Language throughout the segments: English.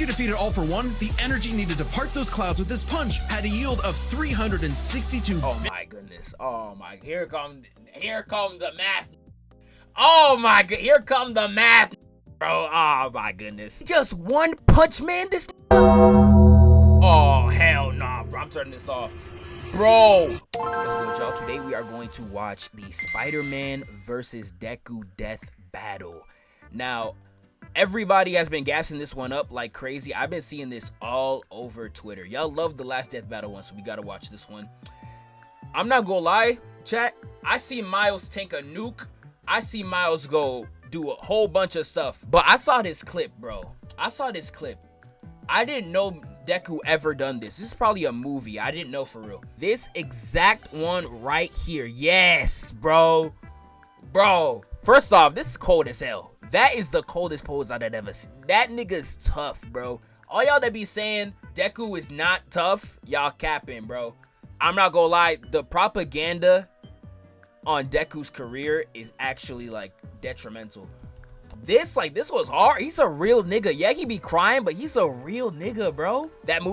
Deku defeated All for One, the energy needed to part those clouds with this punch had a yield of 362. Oh my goodness. Oh my, here come the math. Oh my god, here come the math, bro. Oh my goodness. Just one punch, man, this. Oh hell nah, bro. I'm turning this off. Bro. Let's go, y'all. Today we are going to watch the Spider-Man versus Deku death battle. Now, everybody has been gassing this one up like crazy. I've been seeing this all over Twitter. Y'all love the last death battle one, so we gotta watch this one. I'm not gonna lie, chat. I see Miles tank a nuke. I see Miles go do a whole bunch of stuff. But I saw this clip, bro. I saw this clip. I didn't know Deku ever done this. This is probably a movie. I didn't know for real. This exact one right here. Yes, bro. Bro. First off, this is cold as hell. That is the coldest pose I've ever seen. That nigga's tough, bro. All y'all that be saying Deku is not tough, y'all capping, bro. I'm not gonna lie. The propaganda on Deku's career is actually like detrimental. This was hard. He's a real nigga. Yeah, he be crying, but he's a real nigga, bro.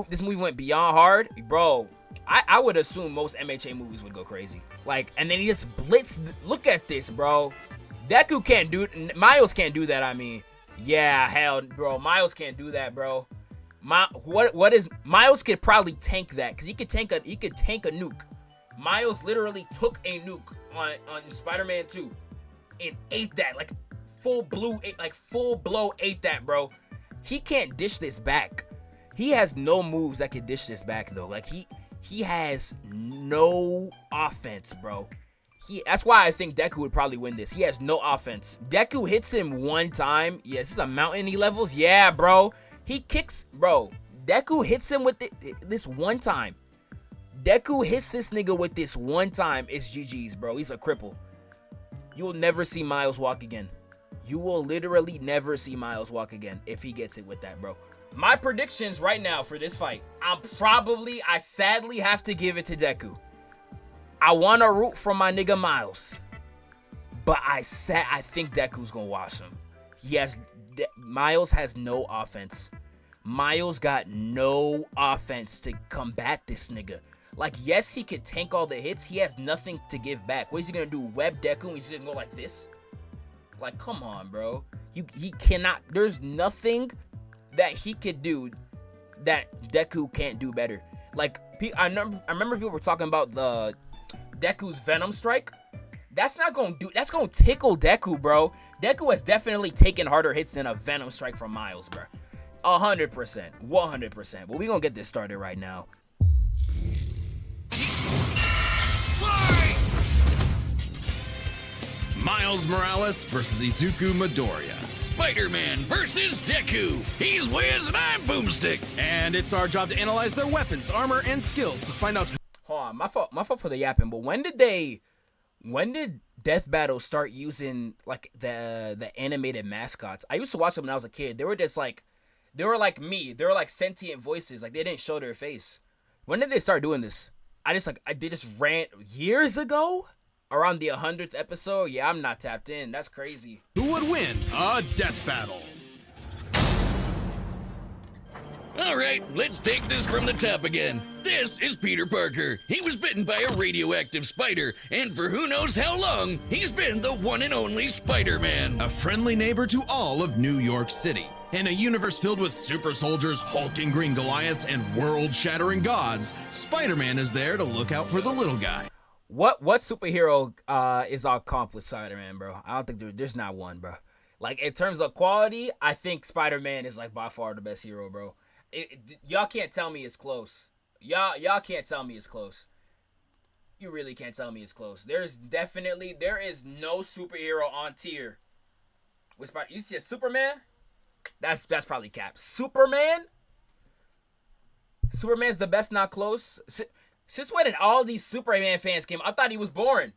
This movie went beyond hard, bro. I would assume most MHA movies would go crazy. Like, and then he just blitzed. Look at this, bro. Deku can't do it. Miles can't do that. I mean, yeah, hell, bro. Miles can't do that, bro. Miles could probably tank that because he could tank a nuke. Miles literally took a nuke on Spider-Man 2 and ate that, like full blow ate that, bro. He can't dish this back. He has no moves that can dish this back though. Like he has no offense, bro. That's why I think Deku would probably win this. He has no offense. Deku hits him one time. Yes, this is a mountain he levels. Yeah, bro. He kicks, bro. Deku hits him with this one time. Deku hits this nigga with this one time. It's GG's, bro. He's a cripple. You will never see Miles walk again. You will literally never see Miles walk again if he gets hit with that, bro. My predictions right now for this fight, I sadly have to give it to Deku. I want to root for my nigga Miles, but I think Deku's gonna wash him. Miles has no offense. Miles got no offense to combat this nigga. Like, yes, he could tank all the hits. He has nothing to give back. What is he gonna do? Web Deku and he's gonna go like this? Like, come on, bro. He cannot. There's nothing that he could do that Deku can't do better. Like, I remember people were talking about the Deku's Venom Strike. That's gonna tickle Deku, bro. Deku has definitely taken harder hits than a Venom Strike from Miles, bro. 100%, 100%. But we gonna get this started right now. Miles Morales versus Izuku Midoriya. Spider-Man versus Deku. He's Wiz and I'm Boomstick. And it's our job to analyze their weapons, armor, and skills to find out. Hold on, my fault for the yapping. But when did Death Battle start using like the animated mascots? I used to watch them when I was a kid. They were like me. They were like sentient voices. Like, they didn't show their face. When did they start doing this? They just ran years ago? Around the 100th episode? Yeah, I'm not tapped in. That's crazy. Who would win a death battle? All right, let's take this from the top again. This is Peter Parker. He was bitten by a radioactive spider, and for who knows how long, he's been the one and only Spider-Man. A friendly neighbor to all of New York City. In a universe filled with super soldiers, hulking green Goliaths, and world-shattering gods, Spider-Man is there to look out for the little guy. What superhero is on comp with Spider-Man, bro? I don't think there's not one, bro. Like, in terms of quality, I think Spider-Man is like by far the best hero, bro. Y'all can't tell me it's close. Y'all can't tell me it's close. You really can't tell me it's close. There is no superhero on tier with Spider. You see a Superman? That's probably cap. Superman's the best, not close. Since when did all these Superman fans came? I thought he was boring.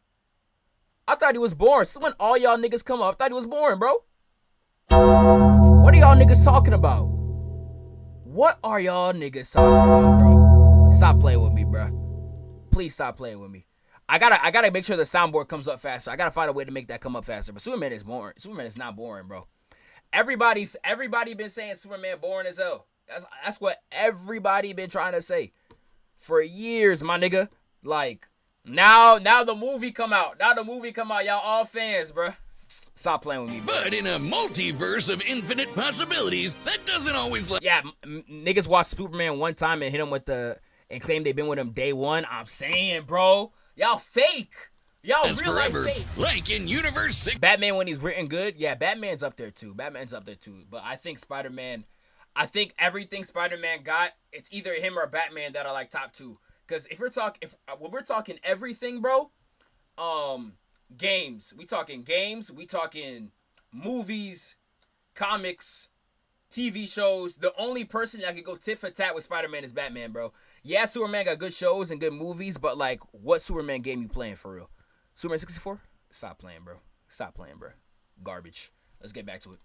Since when all y'all niggas come up, I thought he was boring, bro. What are y'all niggas talking about? Bro? Stop playing with me, bro. Please stop playing with me. I gotta make sure the soundboard comes up faster. I gotta find a way to make that come up faster. But Superman is boring. Superman is not boring, bro. Everybody been saying Superman boring as hell. That's what everybody been trying to say for years, my nigga. Like, now the movie come out. Y'all all fans, bruh. Stop playing with me, bro. But in a multiverse of infinite possibilities, that doesn't always Yeah, niggas watch Superman one time and hit him with and claim they've been with him day one. I'm saying, bro, y'all fake. Y'all real forever. life fake. Like in Universe 6. Batman when he's written good, yeah, Batman's up there too. But I think Spider-Man, everything Spider-Man got, it's either him or Batman that are like top two. Because when we're talking everything, bro, games, we talking movies, comics, TV shows. The only person that could go tit for tat with Spider-Man is Batman, bro. Yeah, Superman got good shows and good movies, but like, what Superman game you playing for real? Superman 64? Stop playing, bro. Garbage. Let's get back to it.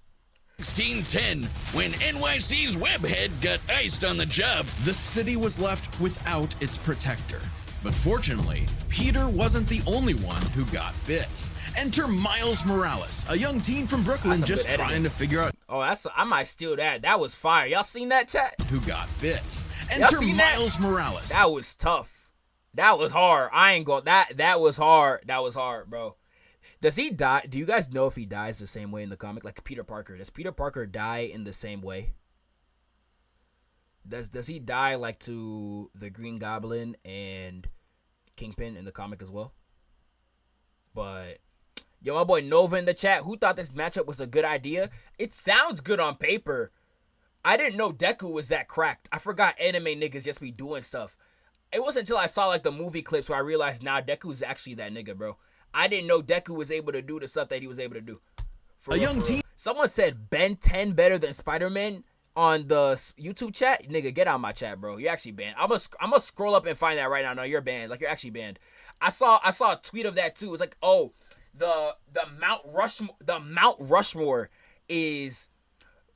1610, when NYC's Webhead got iced on the job. The city was left without its protector. But fortunately, Peter wasn't the only one who got bit. Enter Miles Morales, a young teen from Brooklyn just trying to figure out I might steal that. That was fire. Y'all seen that, chat? who got bit. Enter Miles Morales. That was tough. That was hard. I ain't go that was hard. That was hard, bro. Does he die? Do you guys know if he dies the same way in the comic? Like Peter Parker. Does Peter Parker die in the same way? Does he die like to the Green Goblin and Kingpin in the comic as well? But yo, my boy Nova in the chat, who thought this matchup was a good idea? It sounds good on paper. I didn't know Deku was that cracked. I forgot anime niggas just be doing stuff. It wasn't until I saw like the movie clips where I realized now Deku's actually that nigga, bro. I didn't know Deku was able to do the stuff that he was able to do. A young teen. Someone said Ben 10 better than Spider-Man on the YouTube chat. Nigga, get out of my chat, bro. You're actually banned. I'm gonna scroll up and find that right now. No, you're banned. Like, you're actually banned. I saw a tweet of that too. It's like, oh, the Mount Rushmore is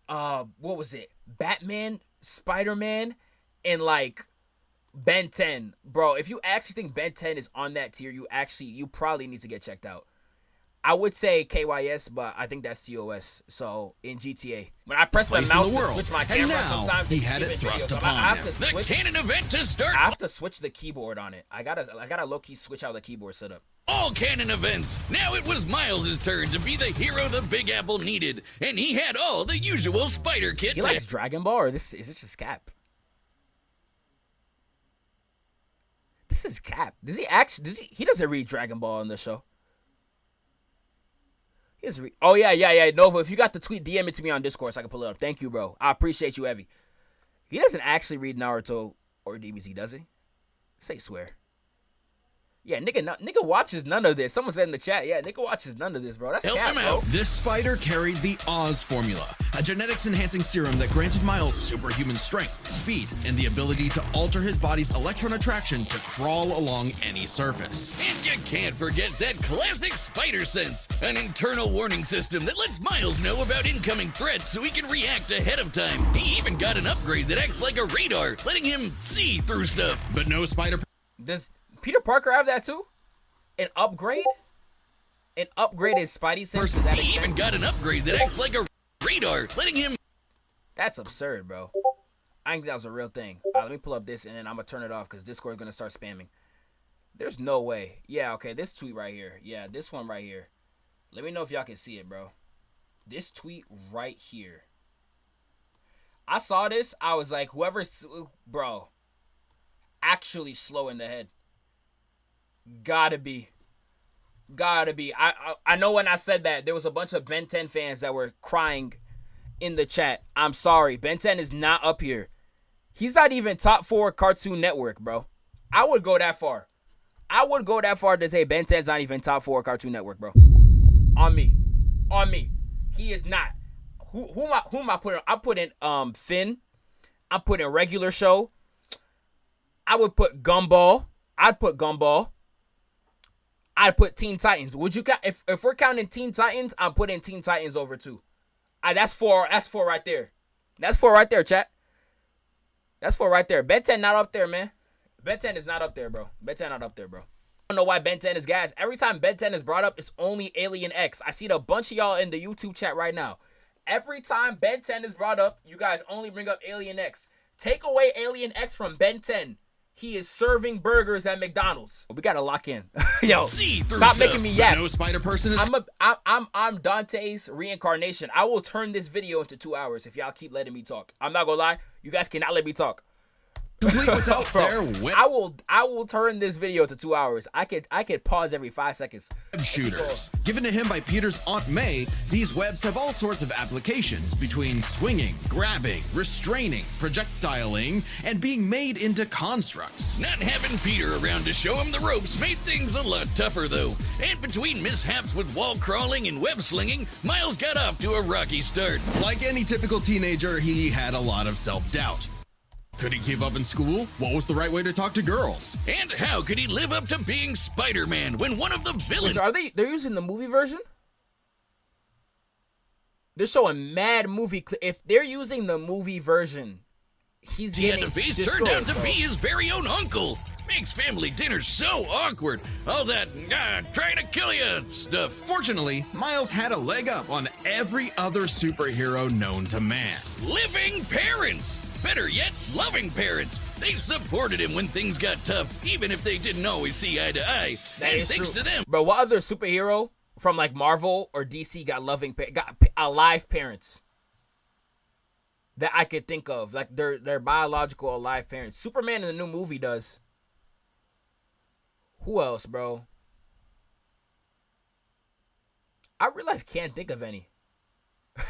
what was it? Batman, Spider-Man, and like Ben 10. Bro, if you actually think Ben 10 is on that tier, you probably need to get checked out. I would say KYS, but I think that's COS. So in GTA, when I press the mouse to switch my camera, sometimes he had it thrust upon him. The canon event to start. I have to switch the keyboard on it. I gotta low key switch out the keyboard setup. All canon events. Now it was Miles' turn to be the hero the Big Apple needed, and he had all the usual spider kit. He likes Dragon Ball, or is it just Cap? This is Cap. He doesn't read Dragon Ball on the show. Oh, yeah. Nova, if you got the tweet, DM it to me on Discord so I can pull it up. Thank you, bro. I appreciate you, Evie. He doesn't actually read Naruto or DBZ, does he? Say swear. Yeah, nigga watches none of this. Someone said in the chat, yeah, nigga watches none of this, bro. That's cap, bro. This spider carried the Oz formula, a genetics-enhancing serum that granted Miles superhuman strength, speed, and the ability to alter his body's electron attraction to crawl along any surface. And you can't forget that classic spider sense, an internal warning system that lets Miles know about incoming threats so he can react ahead of time. He even got an upgrade that acts like a radar, letting him see through stuff. But no spider... Does Peter Parker have that too? An upgrade? An upgraded Spidey sense? He even got an upgrade that acts like a radar, letting him... That's absurd, bro. I think that was a real thing. Let me pull up this and then I'm going to turn it off because Discord is going to start spamming. There's no way. Yeah, okay, this tweet right here. Yeah, this one right here. Let me know if y'all can see it, bro. This tweet right here. I saw this. I was like, whoever's... Bro. Actually slow in the head. Gotta be. I know when I said that, there was a bunch of Ben 10 fans that were crying in the chat. I'm sorry. Ben 10 is not up here. He's not even top 4 Cartoon Network, bro. I would go that far. To say Ben 10's not even top 4 Cartoon Network, bro. On me. He is not. Who am I putting? I put in Finn. I put in regular show. I would put Gumball. I'd put Teen Titans. Would you count if we're counting Teen Titans? I'm putting Teen Titans over 2. That's 4. That's 4 right there. That's 4 right there, chat. That's 4 right there. Ben 10 not up there, man. Ben 10 is not up there, bro. Ben 10 not up there, bro. I don't know why Ben 10 is gas. Every time Ben 10 is brought up, it's only Alien X. I see a bunch of y'all in the YouTube chat right now. Every time Ben 10 is brought up, you guys only bring up Alien X. Take away Alien X from Ben 10. He is serving burgers at McDonald's. We gotta lock in. Yo, stop making me yap. No spider person is. I'm Dante's reincarnation. I will turn this video into 2 hours if y'all keep letting me talk. I'm not gonna lie. You guys cannot let me talk. Complete without their whip. I will turn this video to 2 hours. I could pause every 5 seconds. Shooters. Given to him by Peter's Aunt May, these webs have all sorts of applications between swinging, grabbing, restraining, projectiling, and being made into constructs. Not having Peter around to show him the ropes made things a lot tougher, though. And between mishaps with wall crawling and web slinging, Miles got off to a rocky start. Like any typical teenager, he had a lot of self-doubt. Could he keep up in school? What was the right way to talk to girls? And how could he live up to being Spider-Man when one of the villains... They're using the movie version? They're showing mad movie if they're using the movie version, he's getting destroyed, turned out to be his very own uncle. Makes family dinner so awkward. All that trying to kill you stuff. Fortunately, Miles had a leg up on every other superhero known to man. Living parents! Better yet, loving parents. They supported him when things got tough, even if they didn't always see eye to eye. And thanks to them. Bro, what other superhero from like Marvel or DC got alive parents that I could think of? Like their biological alive parents. Superman in the new movie does. Who else, bro? I really can't think of any.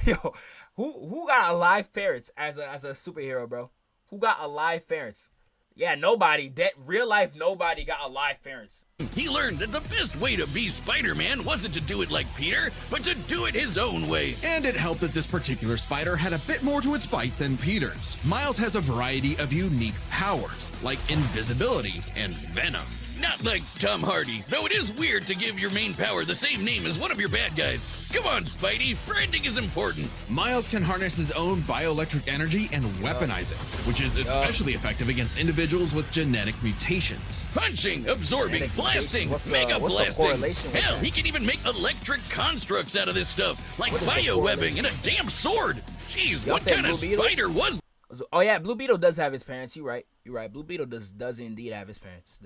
Yo, who got alive parents as a superhero, bro? Who got alive parents? Yeah, nobody. Real life, nobody got alive parents. He learned that the best way to be Spider-Man wasn't to do it like Peter, but to do it his own way. And it helped that this particular spider had a bit more to its bite than Peter's. Miles has a variety of unique powers, like invisibility and venom. Not like Tom Hardy, though it is weird to give your main power the same name as one of your bad guys. Come on, Spidey, branding is important. Miles can harness his own bioelectric energy and weaponize it, which is especially effective against individuals with genetic mutations. Punching, absorbing, blasting, mega blasting. Hell, he can even make electric constructs out of this stuff, like biowebbing and a damn sword. Jeez, what kind of spider was... Oh yeah, Blue Beetle does have his parents. You're right. Blue Beetle does indeed have his parents.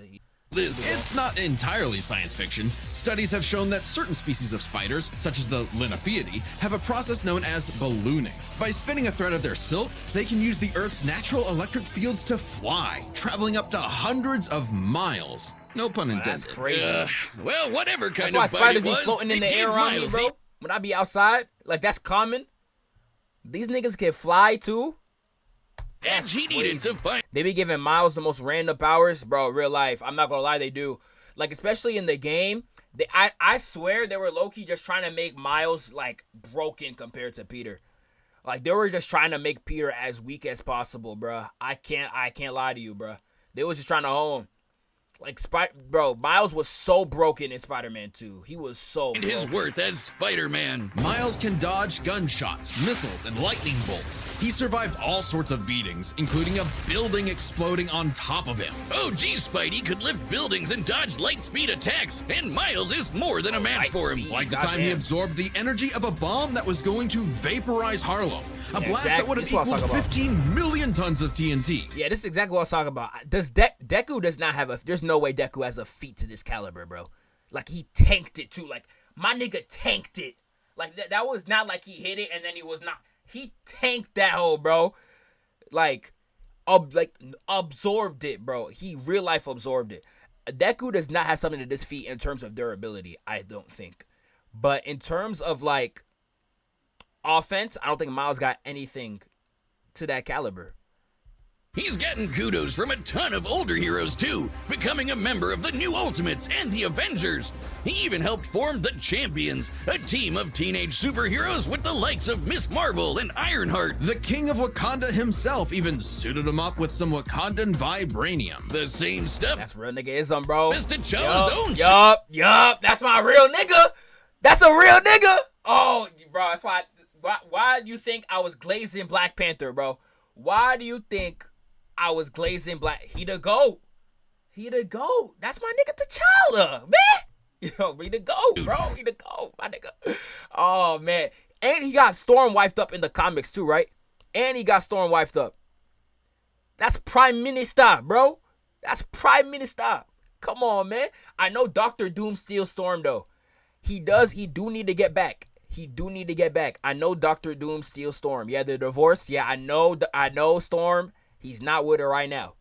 It's not entirely science fiction. Studies have shown that certain species of spiders, such as the Linophiidae, have a process known as ballooning. By spinning a thread of their silk, they can use the Earth's natural electric fields to fly, traveling up to hundreds of miles. No pun intended. That's crazy. Well, whatever kind of spider be floating in the air around me, bro. When I be outside, like that's common. These niggas can fly too. And he needed to find. They be giving Miles the most random powers, bro. Real life, I'm not gonna lie, they do. Like especially in the game, I swear they were low-key just trying to make Miles like broken compared to Peter. Like they were just trying to make Peter as weak as possible, bro. I can't lie to you, bro. They was just trying to own. Like, bro, Miles was so broken in Spider-Man 2. He was so broken. His worth as Spider-Man. Miles can dodge gunshots, missiles, and lightning bolts. He survived all sorts of beatings, including a building exploding on top of him. Oh, geez, Spidey could lift buildings and dodge light-speed attacks, and Miles is more than a match for him. Like the time he absorbed the energy of a bomb that was going to vaporize Harlem. A blast that would have equaled 15 million tons of TNT. Yeah, this is exactly what I was talking about. Deku does not have there's no way Deku has a feat to this caliber, bro. Like, he tanked it, too. Like, my nigga tanked it. Like, that was not like he hit it and then he was not. He tanked that hole, bro. Like, absorbed it, bro. He real life absorbed it. Deku does not have something to this feat in terms of durability, I don't think. But in terms of, like, offense, I don't think Miles got anything to that caliber. He's gotten kudos from a ton of older heroes too, becoming a member of the New Ultimates and the Avengers. He even helped form the Champions, a team of teenage superheroes with the likes of Miss Marvel and Ironheart. The King of Wakanda himself even suited him up with some Wakandan vibranium. The same stuff. That's real niggaism, bro. Mr. T'Challa's own shit. Yup. That's my real nigga. That's a real nigga. Oh, bro, that's why do you think I was glazing Black Panther, bro? Why do you think I was glazing black? He the GOAT. That's my nigga T'Challa, man. Yo, he the GOAT, bro. He the GOAT, my nigga. Oh, man. And he got Storm wiped up in the comics too, right? And he got Storm wiped up. That's Prime Minister, bro. That's Prime Minister. Come on, man. I know Dr. Doom steals Storm, though. He do need to get back. I know Dr. Doom steals Storm. Yeah, they're divorced. Yeah, I know Storm. He's not with her right now.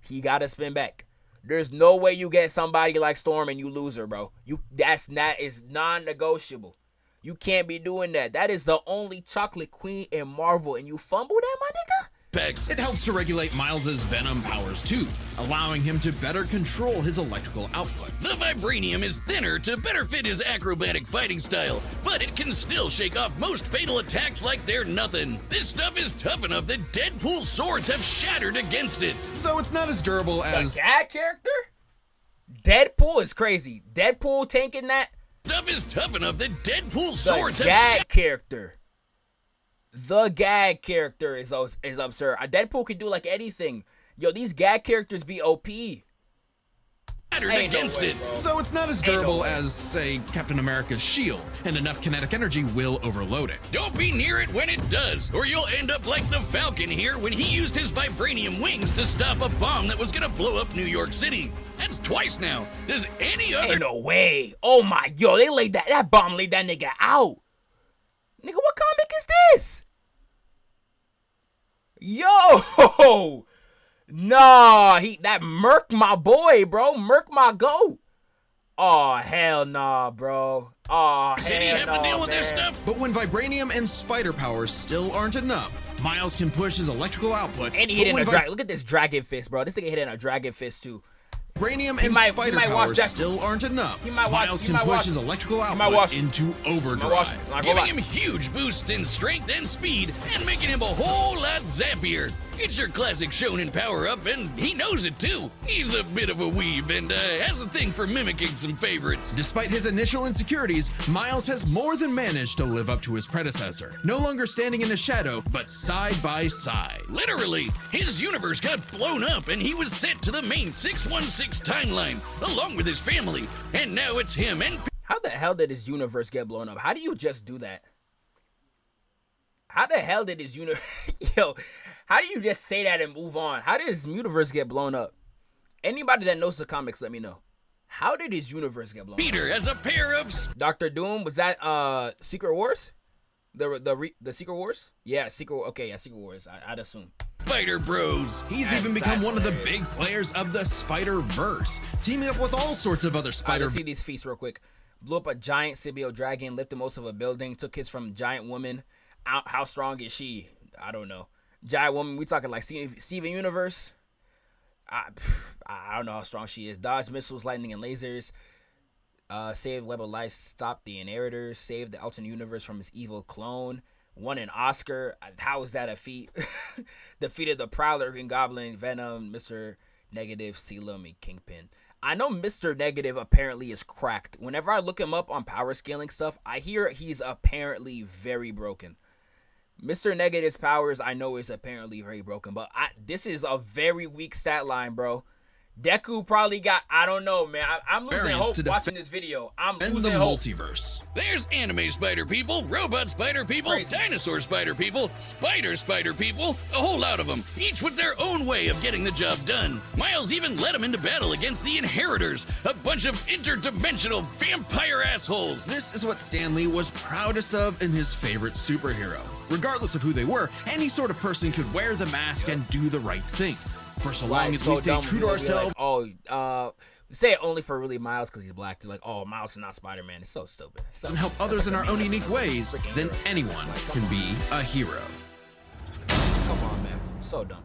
He got to spin back. There's no way you get somebody like Storm and you lose her, bro. That is non-negotiable. You can't be doing that. That is the only chocolate queen in Marvel, and you fumble that, my nigga? It helps to regulate Miles's venom powers too, allowing him to better control his electrical output. The vibranium is thinner to better fit his acrobatic fighting style, but it can still shake off most fatal attacks like they're nothing. This stuff is tough enough that Deadpool's swords have shattered against it. Though it's not as durable as... The gag character? Deadpool is crazy. Deadpool tanking that? Stuff is tough enough that Deadpool's The swords gag character. The gag character is absurd. Deadpool can do like anything. Yo, these gag characters be OP. shattered against it. Though it's not as durable as, say, Captain America's shield, and enough kinetic energy will overload it. Don't be near it when it does, or you'll end up like the Falcon here when he used his vibranium wings to stop a bomb that was gonna blow up New York City. That's twice now. Does any other... Ain't no way. Oh my, yo, they laid that bomb laid that nigga out. Nigga, what comic is this? Yo! Nah, that Merc my boy, bro. Merc my goat. Oh, hell nah, bro. Oh, City hell have nah, to deal with man. this stuff? But when vibranium and spider powers still aren't enough, Miles can push his electrical output. And he hit in a dragon. Look at this dragon fist, bro. This nigga hit in a dragon fist, too. Vibranium and spider powers still aren't enough. Miles can push his electrical output into overdrive, giving him huge boosts in strength and speed, and making him a whole lot zappier. It's your classic shonen power-up, and he knows it too. He's a bit of a weeb and has a thing for mimicking some favorites. Despite his initial insecurities, Miles has more than managed to live up to his predecessor. No longer standing in the shadow, but side by side. Literally, his universe got blown up and he was sent to the main 616 timeline, along with his family. And now it's him and... How the hell did his universe get blown up? How do you just do that? How the hell did his universe... Yo, how do you just say that and move on? How did his universe get blown up? Anybody that knows the comics, let me know. How did his universe get blown Peter up? has a pair of... Dr. Doom, was that Secret Wars? The Secret Wars? Yeah, Secret Wars, I'd assume. Spider Bros. He's even become one of the big players of the Spider-Verse, teaming up with all sorts of other spider... Let's see these feats real quick. Blew up a giant symbiote dragon, lifted most of a building, took hits from giant woman. How strong is she? I don't know. Giant woman, we talking like Steven Universe? I don't know how strong she is. Dodge missiles, lightning, and lasers. Saved Web of Life, stopped the inheritors, saved the alternate universe from his evil clone. Won an Oscar. How is that a feat? Defeated the Prowler, Green Goblin, Venom, Mr. Negative, Sealam, and Kingpin. I know Mr. Negative apparently is cracked. Whenever I look him up on power scaling stuff, I hear he's apparently very broken. Mr. Negative's powers, I know, is apparently very broken, but this is a very weak stat line, bro. Deku probably got, I don't know, man. I'm losing hope watching this video. I'm losing hope. Multiverse. There's anime spider people, robot spider people, dinosaur spider people, spider people, a whole lot of them, each with their own way of getting the job done. Miles even led them into battle against the Inheritors, a bunch of interdimensional vampire assholes. This is what Stan Lee was proudest of in his favorite superhero. Regardless of who they were, any sort of person could wear the mask and do the right thing. For so long as we stay true to ourselves. Like, say it only for really Miles because he's black. They're like, oh, Miles is not Spider-Man. It's so stupid. And help others in our own unique ways, then anyone can be a hero. Come on, man. So dumb.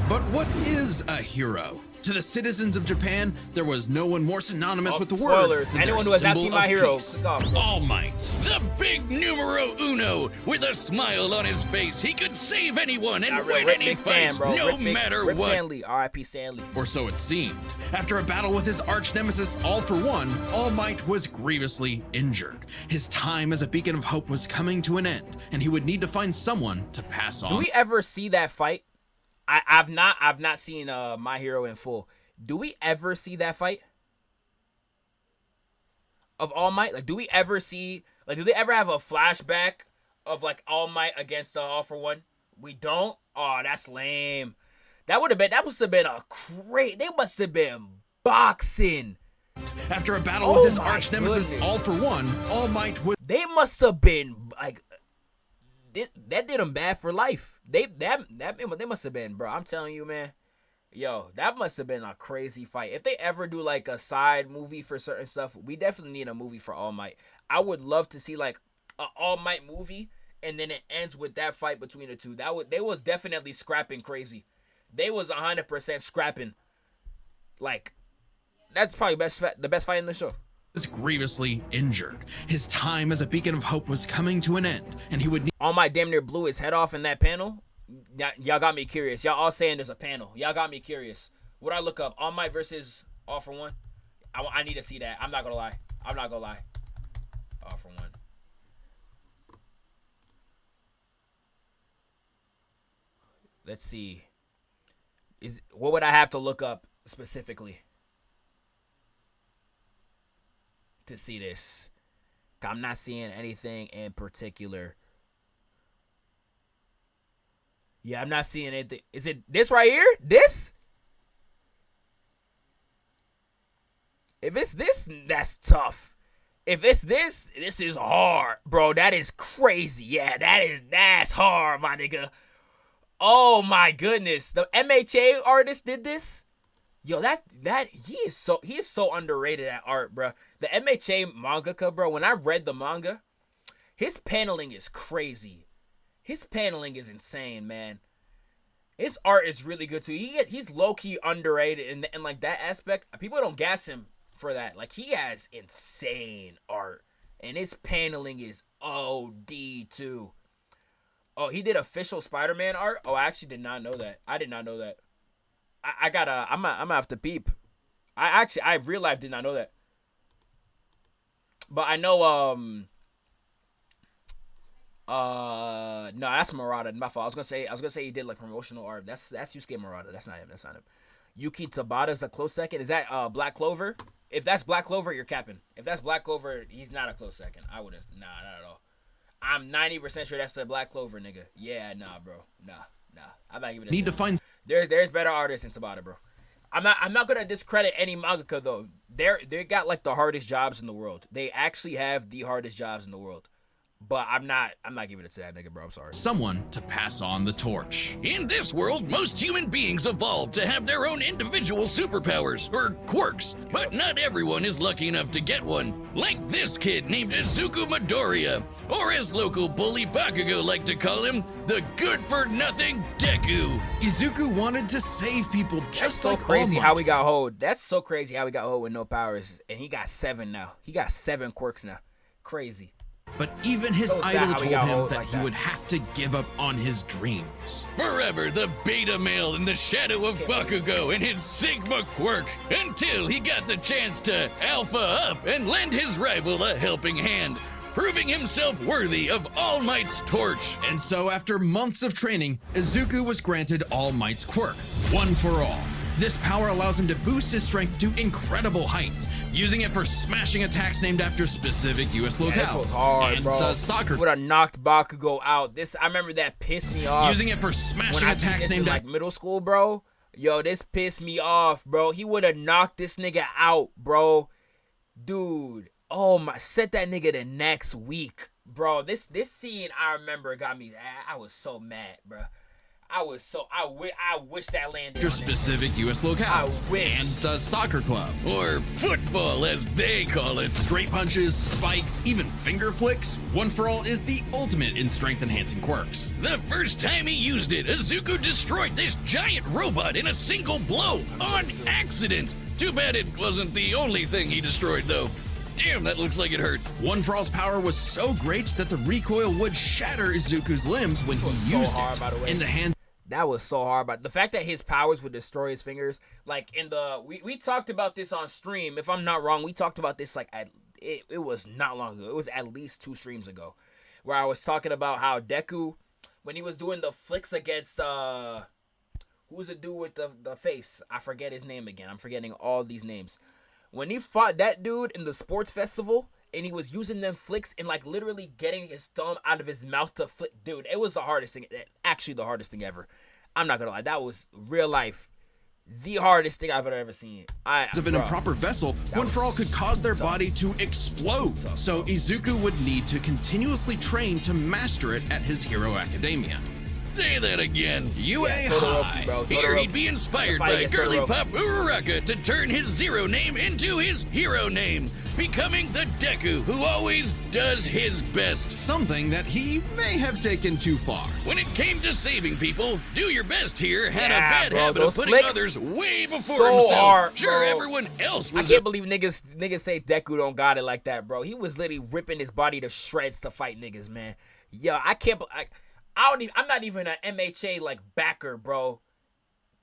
But what is a hero? To the citizens of Japan, there was no one more synonymous with the word than anyone their who has not symbol seen My of Hero, peace. click off. All Might. The big numero uno. With a smile on his face, he could save anyone and win any fight, no matter what. Stanley, R.I.P. Stanley. Or so it seemed. After a battle with his arch nemesis All For One, All Might was grievously injured. His time as a beacon of hope was coming to an end, and he would need to find someone to pass on. Do we ever see that fight? I've not seen My Hero in full. Do we ever see that fight of All Might? Like, do we ever see, like, do they ever have a flashback of like All Might against All for One? We don't? Oh, that's lame. That must have been a great. They must have been boxing. After a battle with his arch nemesis All for One, All Might was. They must have been like this. That did them bad for life. They must have been, bro. I'm telling you, man. Yo, that must have been a crazy fight. If they ever do like a side movie for certain stuff, we definitely need a movie for All Might. I would love to see like an All Might movie, and then it ends with that fight between the two. They was definitely scrapping crazy. They was 100% scrapping. Like, that's probably the best fight in the show. Was grievously injured. His time as a beacon of hope was coming to an end, and he would need. All Might damn near blew his head off in that panel. Y'all got me curious. Y'all all saying there's a panel. Y'all got me curious. What I look up? All Might versus All for One. I need to see that. I'm not gonna lie. All for One. Let's see. What would I have to look up specifically to see this? I'm not seeing anything in particular. Yeah, I'm not seeing anything. Is it this right here? This? If it's this, that's tough. If it's this is hard. Bro, that is crazy. Yeah, that's hard, my nigga. Oh my goodness. The MHA artist did this? Yo, he is so underrated at art, bro. The MHA mangaka, bro, when I read the manga, his paneling is crazy. His paneling is insane, man. His art is really good too. He's low-key underrated in like that aspect. People don't gas him for that. Like, he has insane art. And his paneling is OD too. Oh, he did official Spider-Man art? Oh, I actually did not know that. I did not know that. I'm gonna have to peep. I real life did not know that. But I know no, that's Murata. My fault. I was gonna say he did like promotional art. That's Yusuke Murata. That's not him. Yuki Tabata's a close second. Is that Black Clover? If that's Black Clover, you're capping. If that's Black Clover, he's not a close second. I would've not at all. I'm 90% sure that's a Black Clover nigga. Yeah, nah, bro. Nah. I'm not giving it. Need to find. There's better artists than Tabata, bro. I'm not gonna discredit any mangaka though. They got like the hardest jobs in the world. They actually have the hardest jobs in the world. But I'm not giving it to that nigga, bro. I'm sorry. Someone to pass on the torch. In this world, most human beings evolved to have their own individual superpowers, or quirks, but not everyone is lucky enough to get one. Like this kid named Izuku Midoriya, or as local bully Bakugo like to call him, the good-for-nothing Deku. Izuku wanted to save people just like like crazy All Might. how we got hold. That's so crazy how we got hold with no powers, and he got 7 now. He got 7 quirks now. Crazy. But even his So sad idol how we told got him old that like he that. would have to give up on his dreams. Forever the beta male in the shadow of Bakugo and his Sigma quirk, until he got the chance to alpha up and lend his rival a helping hand, proving himself worthy of All Might's torch. And so after months of training, Izuku was granted All Might's quirk, One for All. This power allows him to boost his strength to incredible heights, using it for smashing attacks named after specific US locales. This was hard, and bro. does soccer. Would have knocked Bakugo out. I remember that pissed me off. Using it for smashing when I seen attacks this in named like middle school, bro. Yo, this pissed me off, bro. He would have knocked this nigga out, bro. Dude, oh my, set that nigga the next week, bro. This scene I remember got me. I was so mad, bro. I wish that landed. After on specific US locales. I wish. And does soccer club. Or football, as they call it. Straight punches, spikes, even finger flicks. One for All is the ultimate in strength enhancing quirks. The first time he used it, Izuku destroyed this giant robot in a single blow, on accident. Too bad it wasn't the only thing he destroyed, though. Damn, that looks like it hurts. One for All's power was so great that the recoil would shatter Izuku's limbs when he so used hard, by the it way. in the hands. That was so hard, but the fact that his powers would destroy his fingers, like in the we talked about this on stream. If I'm not wrong, we talked about this like it was not long ago. It was at least 2 streams ago, where I was talking about how Deku, when he was doing the flicks against who's the dude with the face? I forget his name again. I'm forgetting all these names. When he fought that dude in the sports festival, and he was using them flicks and like literally getting his thumb out of his mouth to flick. Dude, it was the hardest thing. Actually, the hardest thing ever. I'm not gonna lie, that was real life. The hardest thing I've ever seen. Of an improper vessel, One for All could cause their body to explode. So Izuku would need to continuously train to master it at his Hero Academia. Say that again. UA High. Here he'd be inspired by girly pop Uraraka to turn his zero name into his hero name, becoming the Deku who always does his best. Something that he may have taken too far. When it came to saving people, Do Your Best here had a bad habit of putting others way before himself. Hard, sure, everyone else was. I can't believe niggas say Deku don't got it like that, bro. He was literally ripping his body to shreds to fight niggas, man. Yo, I can't. I'm not even an MHA like backer, bro.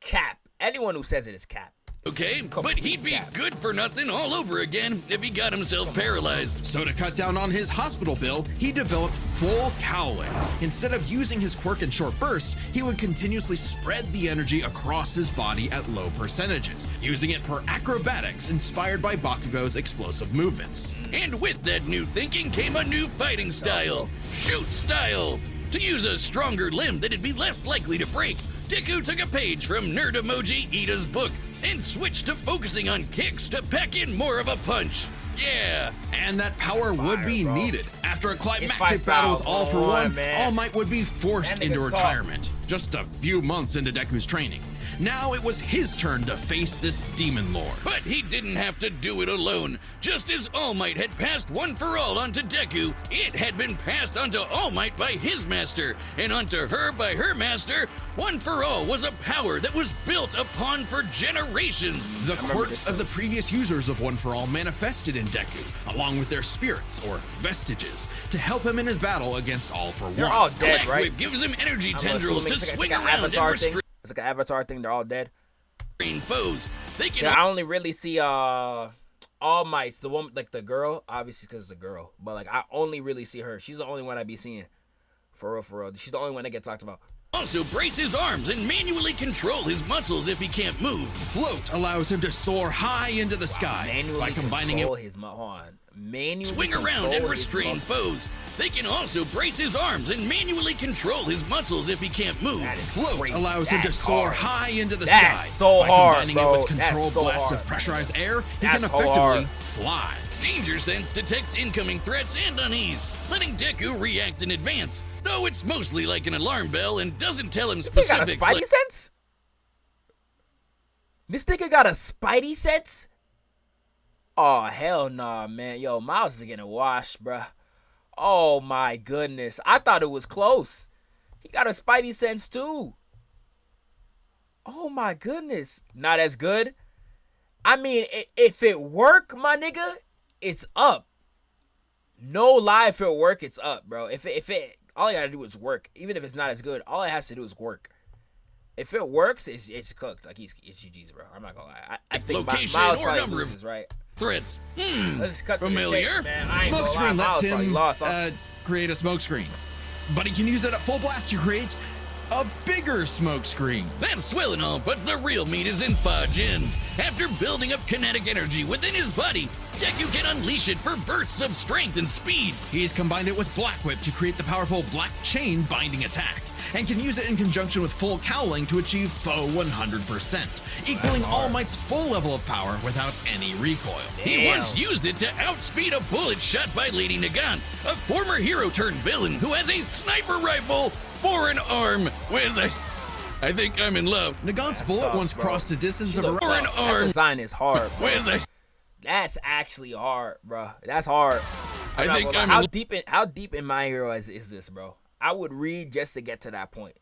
Cap. Anyone who says it is cap. Okay, but he'd be good for nothing all over again if he got himself paralyzed. So to cut down on his hospital bill, he developed full cowling. Instead of using his quirk in short bursts, he would continuously spread the energy across his body at low percentages, using it for acrobatics inspired by Bakugo's explosive movements. And with that new thinking came a new fighting style, shoot style. To use a stronger limb that'd be less likely to break, Deku took a page from Nerd Emoji Ida's book and switched to focusing on kicks to pack in more of a punch. Yeah. And that power would be needed. After a climactic battle with All For One, All Might would be forced into retirement, just a few months into Deku's training. Now it was his turn to face this demon lord. But he didn't have to do it alone. Just as All Might had passed One For All onto Deku, it had been passed onto All Might by his master, and onto her by her master. One For All was a power that was built upon for generations. The quirks of the previous users of One For All manifested in Deku, along with their spirits, or vestiges, to help him in his battle against All For One. They're all dead, Black right? Whip gives him energy tendrils to swing around and restrain. It's like an Avatar thing. They're all dead. Foes. They can. I only really see All Might's the one, like the girl, obviously because it's a girl. But like I only really see her. She's the only one I be seeing. For real. She's the only one that get talked about. Also brace his arms and manually control his muscles if he can't move. Float allows him to soar high into the sky by combining it. Swing around and restrain foes. They can also brace his arms and manually control his muscles if he can't move. Float allows him to soar high into the sky. By combining it with controlled blasts of pressurized air, he can effectively fly. Danger Sense detects incoming threats and unease, letting Deku react in advance. Though it's mostly like an alarm bell and doesn't tell him specifics. He got a Spidey sense? This nigga got a Spidey sense? Oh, hell nah, man. Yo, Miles is getting washed, bruh. Oh, my goodness. I thought it was close. He got a Spidey sense, too. Oh, my goodness. Not as good? I mean, if it work, my nigga, it's up. No lie, if it work, it's up, bro. If it all you gotta do is work. Even if it's not as good, all it has to do is work. If it works, it's cooked. Like it's GG's, bro. I'm not gonna lie. I think location Miles or number of right. Threats. Let's cut familiar. To the chase, man. Smokescreen lets him create a smokescreen, but he can use it at full blast to create a bigger smoke screen. That's swell and all, but the real meat is in Fajin. After building up kinetic energy within his body, Deku can unleash it for bursts of strength and speed. He's combined it with Black Whip to create the powerful Black Chain binding attack, and can use it in conjunction with full cowling to achieve foe 100%, equaling All Might's full level of power without any recoil. Damn. He once used it to outspeed a bullet shot by Lady Nagant, a former hero turned villain who has a sniper rifle for an arm. I think I'm in love. Nagant's bullet once crossed a distance of around an arm. That design is hard, bro. That's actually hard, bro. That's hard. I think I'm how deep in My Hero is this, bro? I would read just to get to that point.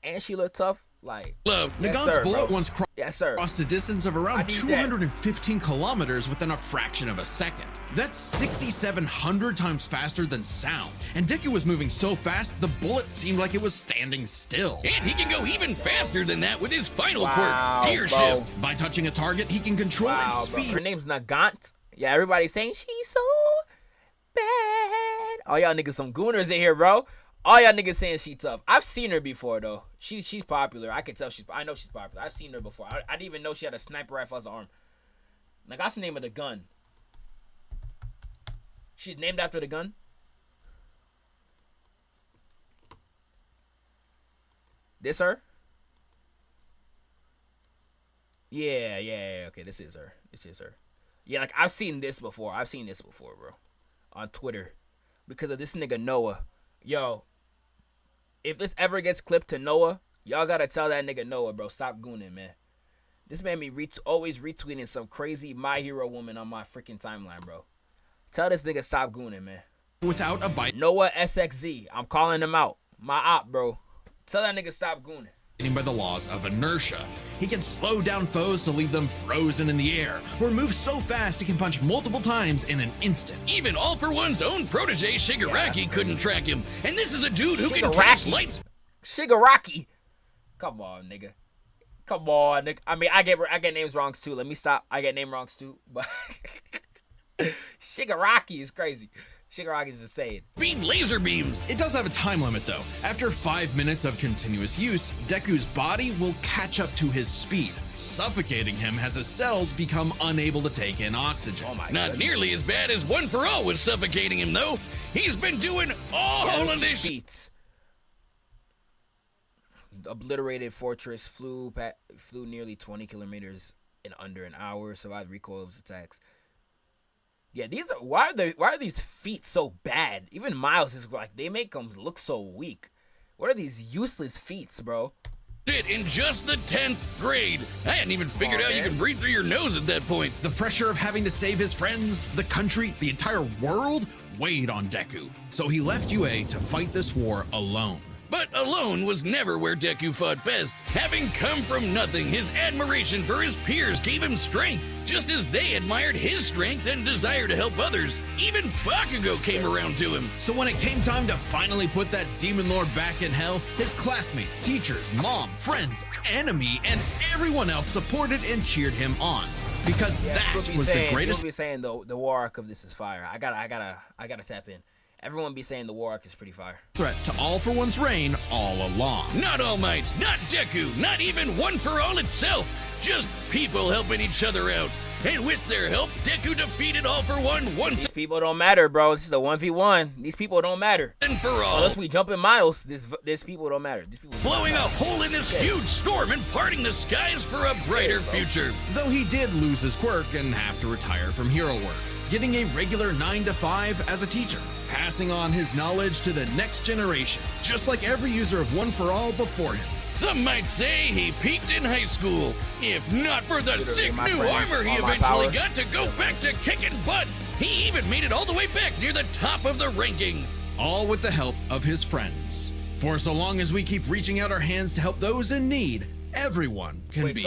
And she looked tough. Like love. Nagant's bullet once crossed a distance of around 215 kilometers within a fraction of a second. That's 6,700 times faster than sound. And Deku was moving so fast, the bullet seemed like it was standing still. And he can go even faster than that with his final quirk, Gear Shift. By touching a target, he can control its speed. Bro. Her name's Nagant. Yeah, everybody's saying she's so bad. Oh, y'all niggas some gooners in here, bro. All y'all niggas saying she tough. I've seen her before though. She's popular. I can tell I know she's popular. I've seen her before. I didn't even know she had a sniper rifle as an arm. Like that's the name of the gun. She's named after the gun. This her? Yeah. Okay, this is her. Yeah, like I've seen this before. Bro. On Twitter. Because of this nigga Noah. Yo. If this ever gets clipped to Noah, y'all gotta tell that nigga Noah, bro. Stop gooning, man. This man be always retweeting some crazy My Hero woman on my freaking timeline, bro. Tell this nigga stop gooning, man. Without a bite. Noah SXZ. I'm calling him out. My op, bro. Tell that nigga stop gooning. By the laws of inertia. He can slow down foes to leave them frozen in the air, or move so fast he can punch multiple times in an instant. Even All For One's own protege Shigaraki couldn't track him, and this is a dude who can catch lights. Shigaraki. Come on, nigga. I mean, I get names wrong too. Let me stop. I get name wrongs too, but Shigaraki is crazy. Shigaraki is insane. Speed laser beams. It does have a time limit though. After 5 minutes of continuous use, Deku's body will catch up to his speed, suffocating him as his cells become unable to take in oxygen. Oh my Not nearly as bad as One For All was suffocating him though. He's been doing all of this feats. Obliterated fortress, flew nearly 20 kilometers in under an hour, survived recoil of his attacks. Yeah, these are why are these feats so bad? Even Miles is like they make them look so weak. What are these useless feats, bro? Shit, in just the 10th grade. I hadn't even figured out you can breathe through your nose at that point. The pressure of having to save his friends, the country, the entire world weighed on Deku. So he left UA to fight this war alone. But alone was never where Deku fought best. Having come from nothing, his admiration for his peers gave him strength, just as they admired his strength and desire to help others. Even Bakugo came around to him. So when it came time to finally put that demon lord back in hell, his classmates, teachers, mom, friends, enemy, and everyone else supported and cheered him on. Because that was the greatest. People be saying the war arc of this is fire. I gotta tap in. Everyone be saying the war arc is pretty fire. Threat to All For One's reign all along. Not All Might, not Deku, not even One For All itself. Just people helping each other out. And with their help, Deku defeated All For One once. These people don't matter, bro. This is a 1v1. These people don't matter. And for all. Unless we jump in Miles, these people don't matter. These people blowing a hole in this huge storm and parting the skies for a brighter future. Though he did lose his quirk and have to retire from hero work, getting a regular 9 to 5 as a teacher, passing on his knowledge to the next generation, just like every user of One For All before him. Some might say he peaked in high school. If not for the sick new armor he eventually got to go back to kicking butt, he even made it all the way back near the top of the rankings. All with the help of his friends. For so long as we keep reaching out our hands to help those in need, everyone can be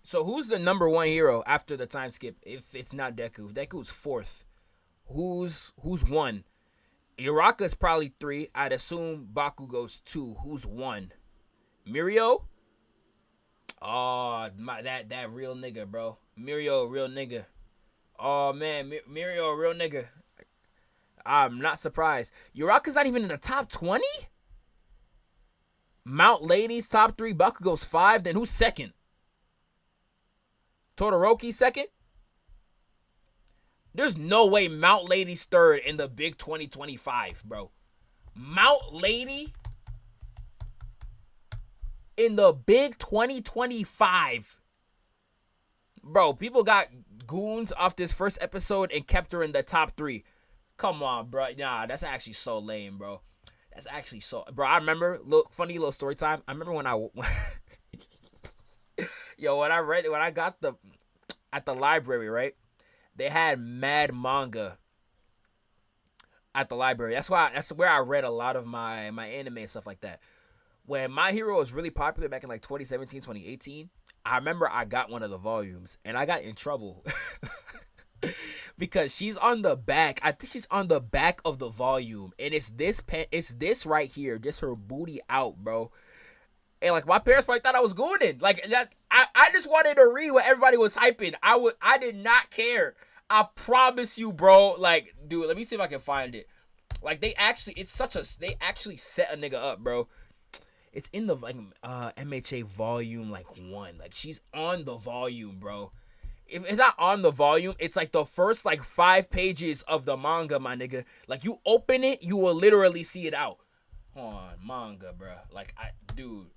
So who's the number one hero after the time skip if it's not Deku? If Deku's 4th. Who's 1? Uraka's probably 3. I'd assume Bakugo's 2. Who's 1? Mirio? Oh, that real nigga, bro. Mirio, real nigga. Oh, man. Mirio, real nigga. I'm not surprised. Uraka's not even in the top 20? Mount Lady's top 3. Bakugo's 5. Then who's 2nd? Todoroki's 2nd? There's no way Mount Lady's 3rd in the big 2025, bro. Mount Lady in the big 2025. Bro, people got goons off this first episode and kept her in the top 3. Come on, bro. Nah, that's actually so lame, bro. That's actually so... Bro, I remember... Funny little story time. I remember when I... Yo, when I got at the library, right? They had mad manga at the library. That's where I read a lot of my anime and stuff like that. When My Hero was really popular back in like 2017, 2018, I remember I got one of the volumes and I got in trouble because she's on the back. I think she's on the back of the volume, and it's this right here, just her booty out, bro. And like my parents probably thought I was going in. Like that, I just wanted to read what everybody was hyping. I did not care. I promise you, bro. Like, dude, let me see if I can find it. Like they actually set a nigga up, bro. It's in the like MHA volume like 1. Like she's on the volume, bro. if it's not on the volume, it's like the first like 5 pages of the manga, my nigga. Like you open it, you will literally see it out. Hold on, manga, bro. Like dude.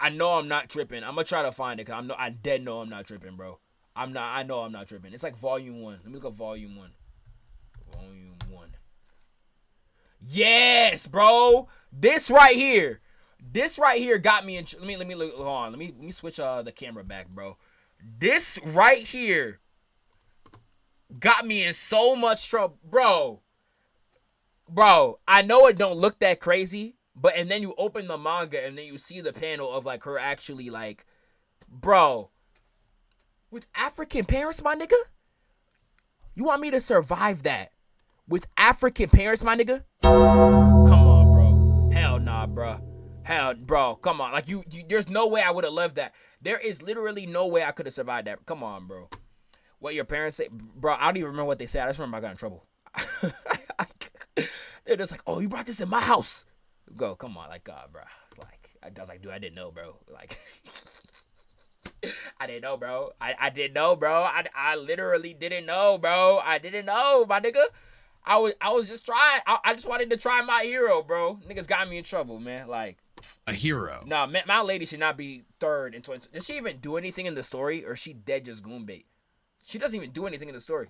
I know I'm not tripping. I'm gonna try to find it because I dead know I'm not tripping, bro. I know I'm not tripping. It's like volume 1. Let me look up volume 1. Volume 1. Yes, bro. This right here got me in. Let me look. Hold on. Let me switch the camera back, bro. This right here got me in so much trouble, bro. Bro, I know it don't look that crazy, but and then you open the manga and then you see the panel of like her actually like, bro, with African parents, my nigga. You want me to survive that with African parents, my nigga? Come on, bro. Hell nah, bro. Hell, bro. Come on. Like you there's no way I would have loved that. There is literally no way I could have survived that. Come on, bro. What your parents say, bro? I don't even remember what they said. I just remember I got in trouble. They're just like, oh, you brought this in my house. Go, come on, like, God, bro. Like, I was like, dude, I didn't know, bro. Like, I didn't know, bro. I didn't know, bro. I literally didn't know, bro. I didn't know, my nigga. I was just trying. I just wanted to try my hero, bro. Niggas got me in trouble, man. Like, A hero. nah, my lady should not be third in 20. Did she even do anything in the story, or is she dead just goon bait? She doesn't even do anything in the story.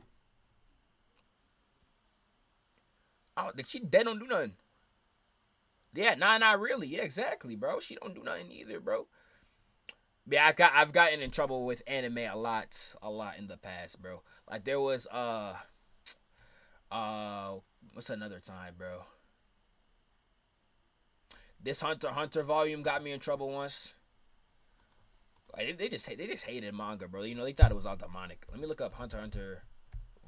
I don't think she dead don't do nothing. Yeah, not really. Yeah, exactly, bro. She don't do nothing either, bro. Yeah, I've gotten in trouble with anime a lot in the past, bro. Like there was what's another time, bro? This Hunter x Hunter volume got me in trouble once. Like, they just hated manga, bro. You know, they thought it was all demonic. Let me look up Hunter x Hunter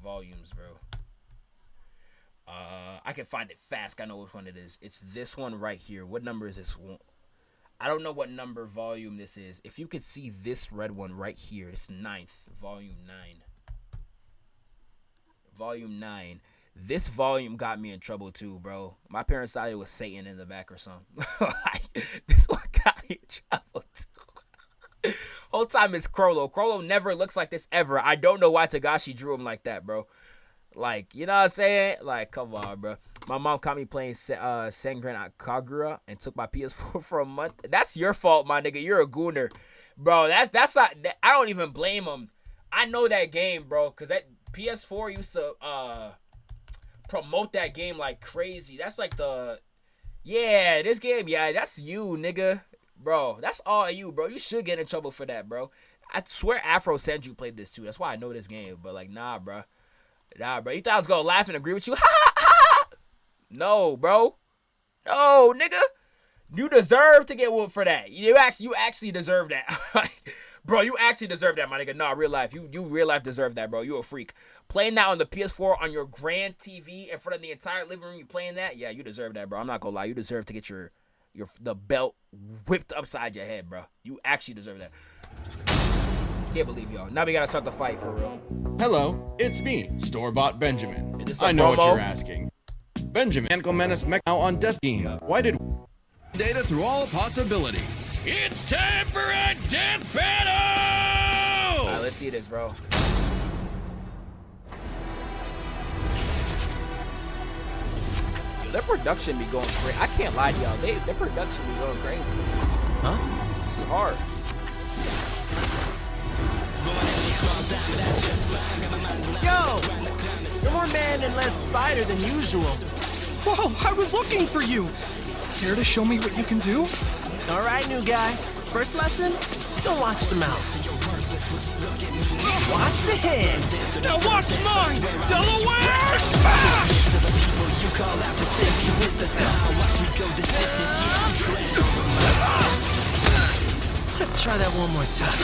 volumes, bro. I can find it fast. I know which one it is. It's this one right here. What number is this one? I don't know what number volume this is. If you could see this red one right here, it's 9th, volume 9. Volume 9. This volume got me in trouble too, bro. My parents thought it was Satan in the back or something. This one got me in trouble too. Whole time it's Crollo. Crollo never looks like this ever. I don't know why Tagashi drew him like that, bro. Like, you know what I'm saying? Like, come on, bro. My mom caught me playing Senran Kagura and took my PS4 for a month. That's your fault, my nigga. You're a gooner. Bro, that's not... I don't even blame him. I know that game, bro, because that PS4 used to promote that game like crazy. That's like the... Yeah, this game, yeah, that's you, nigga. Bro, that's all you, bro. You should get in trouble for that, bro. I swear Afro Senju played this too. That's why I know this game. But, like, nah, bro. Nah, bro. You thought I was gonna laugh and agree with you? Ha ha ha! No, bro. No, nigga. You deserve to get whooped for that. You actually deserve that. Bro, you actually deserve that, my nigga. Nah, real life. You real life deserve that, bro. You a freak. Playing that on the PS4 on your grand TV in front of the entire living room, you playing that? Yeah, you deserve that, bro. I'm not gonna lie. You deserve to get the belt whipped upside your head, bro. You actually deserve that. Can't believe y'all. Now we gotta start the fight for real. Hello, it's me, Store-Bought Benjamin. Is this a I know promo? what you're asking. Benjamin, Ankle Menace Mech now on Death Game. Why did data through all possibilities? It's time for a death battle! Alright, let's see this, bro. Yo, their production be going crazy. I can't lie to y'all. Their production be going crazy. Huh? It's hard. Yo! You're more man and less spider than usual. Whoa, I was looking for you! Care to show me what you can do? Alright, new guy. First lesson? Don't watch the mouth. Watch the hands. Now watch mine! Delaware! Ah! Let's try that one more time.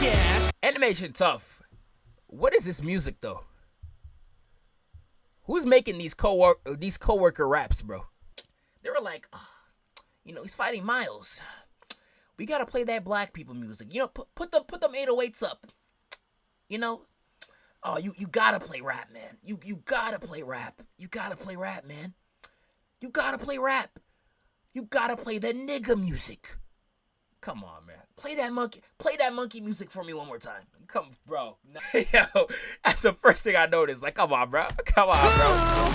Yes. Animation tough. What is this music though? Who's making these coworker raps, bro? They were like, oh, you know, he's fighting Miles. We gotta play that black people music. You know, put them 808s up. You know, oh, you gotta play rap, man. You gotta play rap. You gotta play rap, man. You gotta play rap. You gotta play that nigga music. Come on, man. Play that monkey music for me one more time. Come, bro. Yo, that's the first thing I noticed. Like, come on, bro. Come on, bro.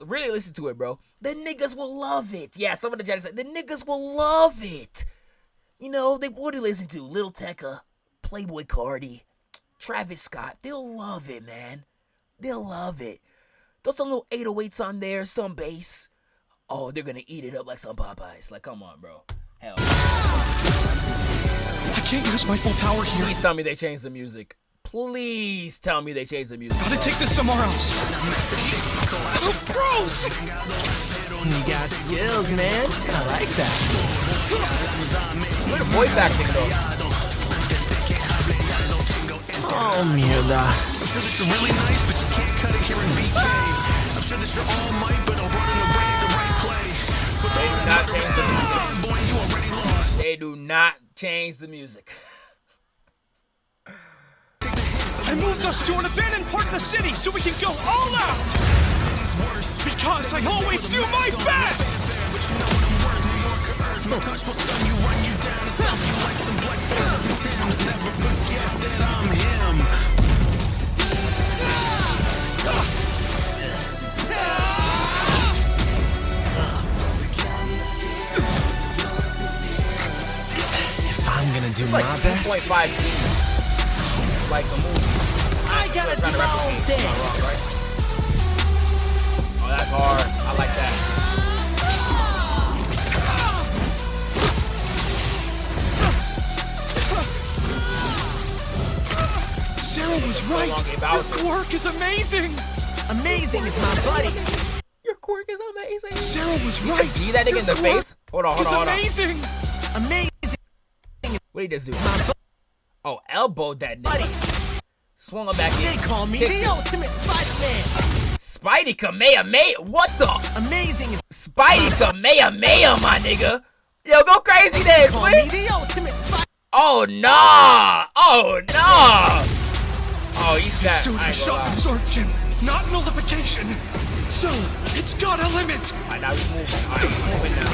Really listen to it, bro. The niggas will love it. Yeah, some of the judges said the niggas will love it. You know, what do you listen to? Lil Tecca, Playboy Cardi, Travis Scott. They'll love it, man. They'll love it. Throw some little 808s on there, some bass. Oh, they're gonna eat it up like some Popeyes. Like, come on, bro. Hell. I can't use my full power here. Please tell me they changed the music. Please tell me they changed the music. Gotta take this somewhere else. Oh, gross! You got skills, man. I like that. Good voice acting, though. Oh, mierda. I'm sure that you're really nice, but you can't cut it here in BK. I'm sure that you're all might, but I'll run in the rain at the right place. They do not change the music. They do not change the music. I moved us to an abandoned part of the city so we can go all out! Because I always do my best! If I'm gonna do Like my best, 2.5 like a movie. I gotta do my own thing. Wrong, right? Oh, that's hard. I like that. Sarah was right. Your quirk is amazing. Amazing is my buddy. Your quirk is amazing. Sarah was right. See that nigga in the face? Hold on. It's amazing. Amazing. What did he just do? It's my Oh, elbowed that buddy. nigga. Swung him back in. They call me the ultimate Spider-Man. Spidey Kamehameha. What the? Amazing is Spidey Kamehameha, my nigga. Yo, go crazy then, call me twin. the ultimate Spider. Oh, nah. Oh, nah. Oh, he's got. So the shock absorption, not nullification. So it's got a limit. Alright, now he's moving. Alright, he's moving now.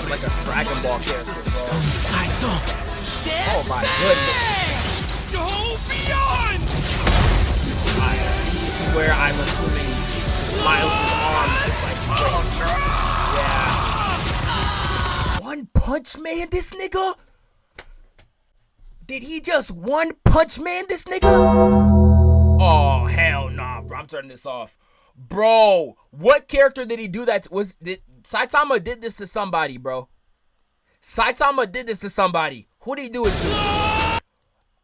Like a Dragon Ball character, bro. Oh my goodness. Go beyond. This is where I'm assuming Miles' arm is like straight. Yeah. One Punch Man this nigga? Did he just One Punch Man this nigga? Oh hell nah, bro. I'm turning this off. Bro, what character did he do that? Saitama did this to somebody, bro. Saitama did this to somebody. Who did he do it to?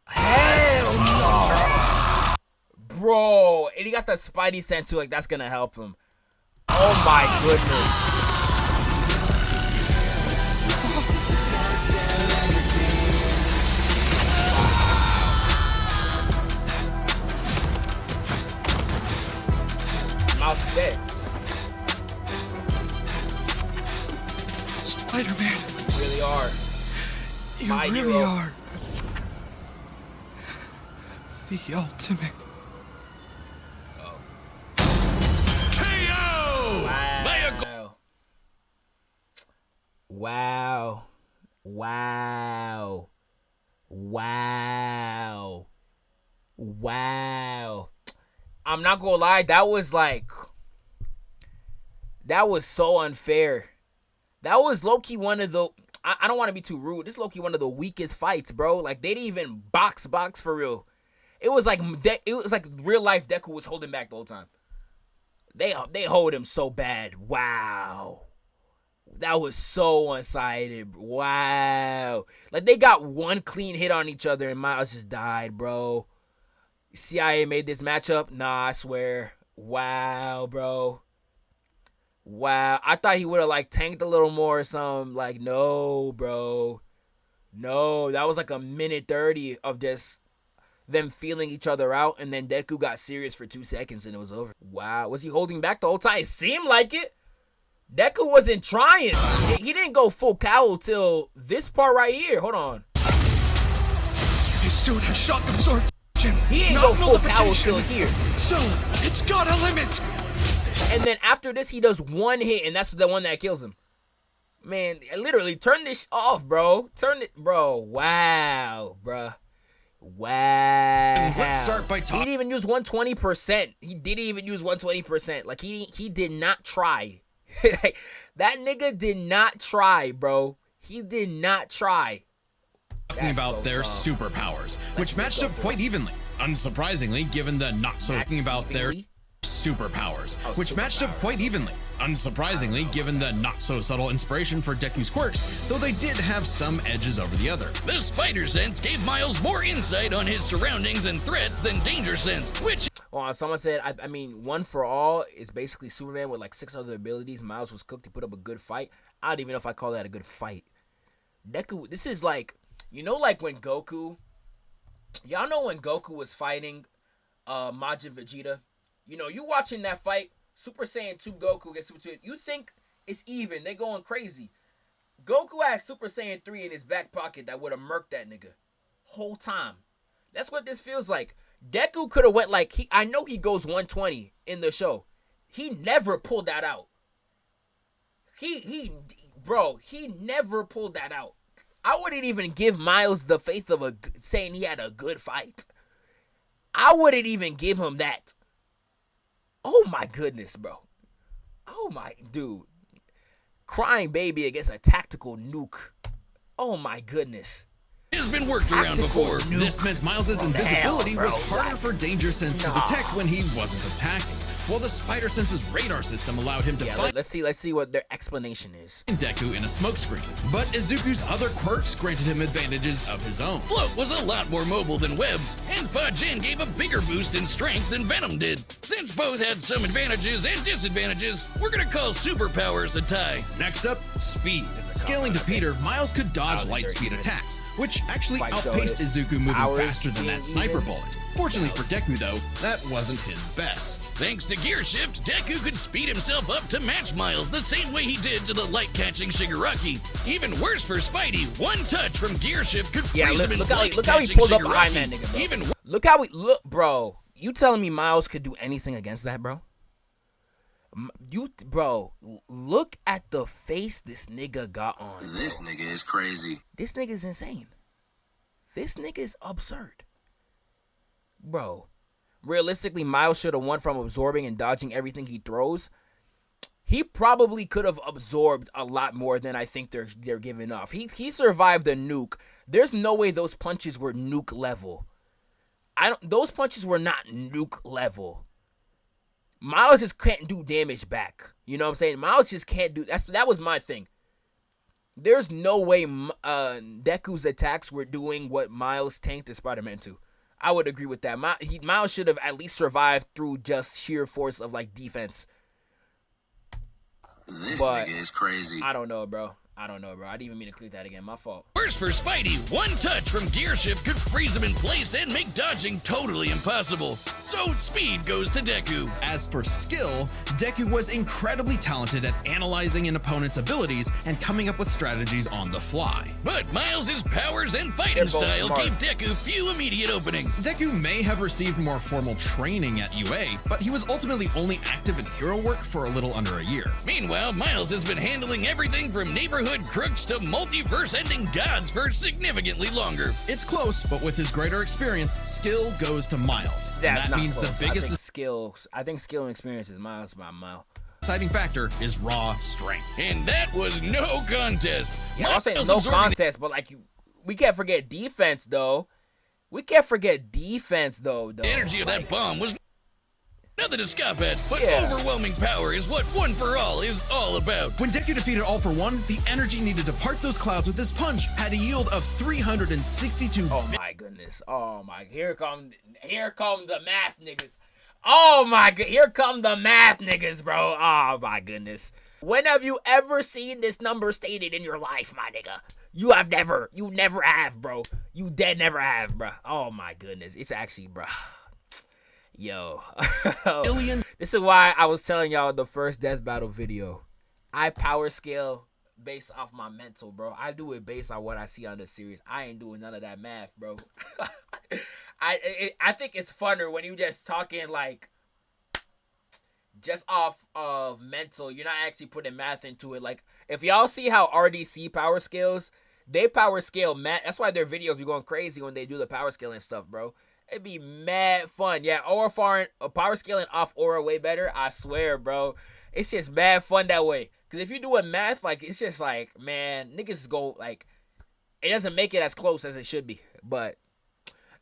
Hell no. Bro, and he got the Spidey sense too, like that's gonna help him. Oh my goodness. Mouse is dead. Spider-Man, You really are. you My really hero. are the ultimate. Wow. Wow. Wow. Wow. Wow. I'm not gonna lie, that was so unfair. That was low-key one of the, I don't want to be too rude. This is low-key one of the weakest fights, bro. Like, they didn't even box for real. It was like real life Deku was holding back the whole time. They hold him so bad. Wow. That was so one-sided. Wow. Like, they got one clean hit on each other and Miles just died, bro. CIA made this matchup? Nah, I swear. Wow, bro. Wow. I thought he would have, like, tanked a little more or something. Like, no, bro. No, that was like a minute 30 of just them feeling each other out, and then Deku got serious for 2 seconds and it was over. Wow. Was he holding back the whole time? It seemed like it. Deku wasn't trying. He didn't go full cowl till this part right here. Hold on. His suit has shock absorption. He ain't not go full power nullification. till here. So, it's got a limit. And then after this, he does one hit, and that's the one that kills him. Man, literally, turn this off, bro. Turn it, bro. Wow, bro. Wow. Let's start by He talking. didn't even use 120%. He didn't even use 120%. Like, he did not try. That nigga did not try, bro. He did not try. Talking about so their dumb. superpowers, which That's matched so up dumb. quite evenly. Unsurprisingly, given the not so talking about their Evenly? superpowers, Oh, which matched up superpowers. quite evenly. Unsurprisingly, given the not so subtle inspiration for Deku's quirks, though they did have some edges over the other. The spider sense gave Miles more insight on his surroundings and threats than danger sense, which Well, someone said, I mean, One for All is basically Superman with like 6 other abilities. Miles was cooked to put up a good fight. I don't even know if I call that a good fight. Deku, this is like, you know, like when Goku, y'all know when Goku was fighting Majin Vegeta? You know, you watching that fight, Super Saiyan 2 Goku against Super Saiyan, you think it's even, they going crazy. Goku has Super Saiyan 3 in his back pocket that would have murked that nigga whole time. That's what this feels like. Deku could have went like, I know he goes 120 in the show. He never pulled that out. Bro, he never pulled that out. I wouldn't even give Miles the faith of saying he had a good fight. I wouldn't even give him that. Oh my goodness, bro. Oh my, dude. Crying baby against a tactical nuke. Oh my goodness. has been worked around Tactical before. nuke. This meant Miles's What the invisibility hell, was bro? harder for Danger Sense to Nah. detect when he wasn't attacking, while the Spider Sense's radar system allowed him to Yeah, find let's see what their explanation is. Deku in a smokescreen. But Izuku's other quirks granted him advantages of his own. Float was a lot more mobile than Webs, and Fajin gave a bigger boost in strength than Venom did. Since both had some advantages and disadvantages, we're gonna call superpowers a tie. Next up, speed. Scaling to Peter, Miles could dodge That was light very speed even. attacks, which actually Fight showed outpaced it. Izuku moving Hours faster than that being sniper even. bullet. Fortunately for Deku though, that wasn't his best. Thanks to Gear Shift, Deku could speed himself up to match Miles the same way he did to the light-catching Shigaraki. Even worse for Spidey, one touch from Gear Shift could Yeah, freeze him in look how he light-catching pulled up Shigaraki. behind that nigga, bro. Even Look, bro. You telling me Miles could do anything against that, bro? Bro, look at the face this nigga got on. This nigga is crazy. This nigga's insane. This nigga's absurd. Bro, realistically, Miles should have won from absorbing and dodging everything he throws. He probably could have absorbed a lot more than I think they're giving off. He survived a nuke. There's no way those punches were nuke level. Those punches were not nuke level. Miles just can't do damage back. You know what I'm saying? Miles just can't do that was my thing. There's no way Deku's attacks were doing what Miles tanked in Spider-Man 2. I would agree with that. Miles should have at least survived through just sheer force of like defense. This But- nigga is crazy. I don't know, bro. I didn't even mean to click that again. My fault. worse for Spidey, one touch from Gear Shift could freeze him in place and make dodging totally impossible. So speed goes to Deku. As for skill, Deku was incredibly talented at analyzing an opponent's abilities and coming up with strategies on the fly. But Miles' powers and fighting They're both style smart. gave Deku few immediate openings. Deku may have received more formal training at UA, but he was ultimately only active in hero work for a little under a year. Meanwhile, Miles has been handling everything from neighborhood crooks to multiverse-ending gods for significantly longer. It's close, but with his greater experience, skill goes to Miles. And That's that not means close. the biggest I think skill and experience is Miles by a mile. deciding factor is raw strength. And that was no contest. Yeah, I'm saying Miles no absorbing contest, but like we can't forget defense though. The energy of that bomb was nothing to scoff at, but Yeah. overwhelming power is what One for All is all about. When Deku defeated All for One, the energy needed to part those clouds with this punch had a yield of 362. Oh my goodness. Oh my, here come the math niggas. Oh my god, here come the math niggas, bro. Oh my goodness. When have you ever seen this number stated in your life, my nigga? You never have, bro. You dead never have, bro. Oh my goodness. It's actually, bro. Yo. Billion. This is why I was telling y'all the first death battle video. I power scale based off my mental, bro. I do it based on what I see on the series. I ain't doing none of that math, bro. I think it's funner when you just talking like just off of mental. You're not actually putting math into it. Like if y'all see how RDC power scales, they power scale math. That's why their videos be going crazy when they do the power scaling stuff, bro. It'd be mad fun. Yeah, power scaling off aura way better. I swear, bro. It's just mad fun that way. Because if you do a math, like, it's just like, man, niggas go, like, it doesn't make it as close as it should be. But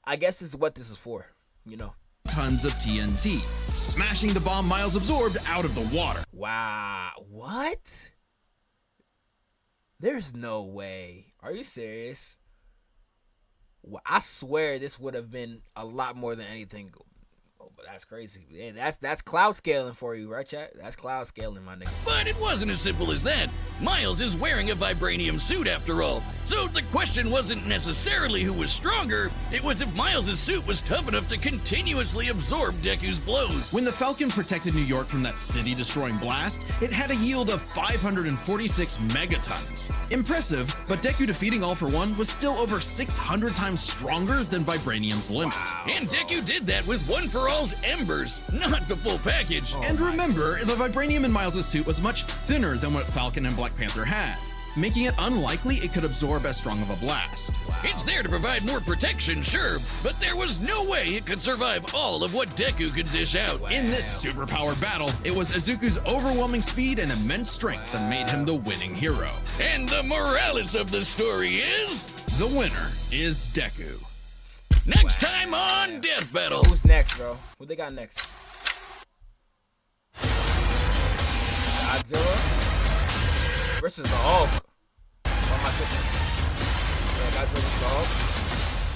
I guess this is what this is for, you know. Tons of TNT, smashing the bomb Miles absorbed out of the water. Wow. What? There's no way. Are you serious? Well, I swear this would have been a lot more than anything. Oh, but that's crazy. Yeah, that's cloud scaling for you, right, chat? That's cloud scaling, my nigga. But it wasn't as simple as that. Miles is wearing a vibranium suit after all. So the question wasn't necessarily who was stronger, it was if Miles' suit was tough enough to continuously absorb Deku's blows. When the Falcon protected New York from that city-destroying blast, it had a yield of 546 megatons. Impressive, but Deku defeating All For One was still over 600 times stronger than vibranium's limit. Wow. And Deku did that with One For All's embers, not the full package. And remember, the vibranium in Miles' suit was much thinner than what Falcon and Black Panther had, making it unlikely it could absorb as strong of a blast. It's there to provide more protection, sure, but there was no way it could survive all of what Deku could dish out. In this superpowered battle, it was Izuku's overwhelming speed and immense strength that made him the winning hero. And the morales of the story is... The winner is Deku. Next time on Death Battle. Who's next, bro? Who they got next? Godzilla versus the Hulk. Oh my goodness. Yeah, Godzilla versus the Hulk.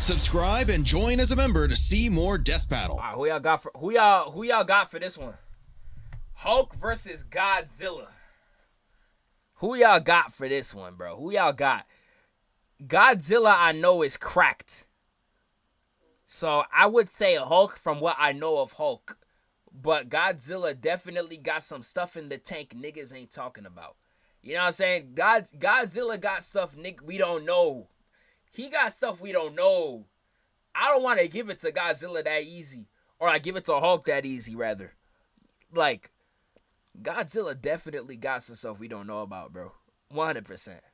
Subscribe and join as a member to see more Death Battle. All right, who y'all got for this one? Hulk versus Godzilla. Who y'all got for this one, bro? Who y'all got? Godzilla, I know, is cracked. So I would say Hulk from what I know of Hulk. But Godzilla definitely got some stuff in the tank niggas ain't talking about. You know what I'm saying? Godzilla got stuff we don't know. He got stuff we don't know. I don't want to give it to Godzilla that easy. Or I give it to Hulk that easy, rather. Like, Godzilla definitely got some stuff we don't know about, bro. 100%.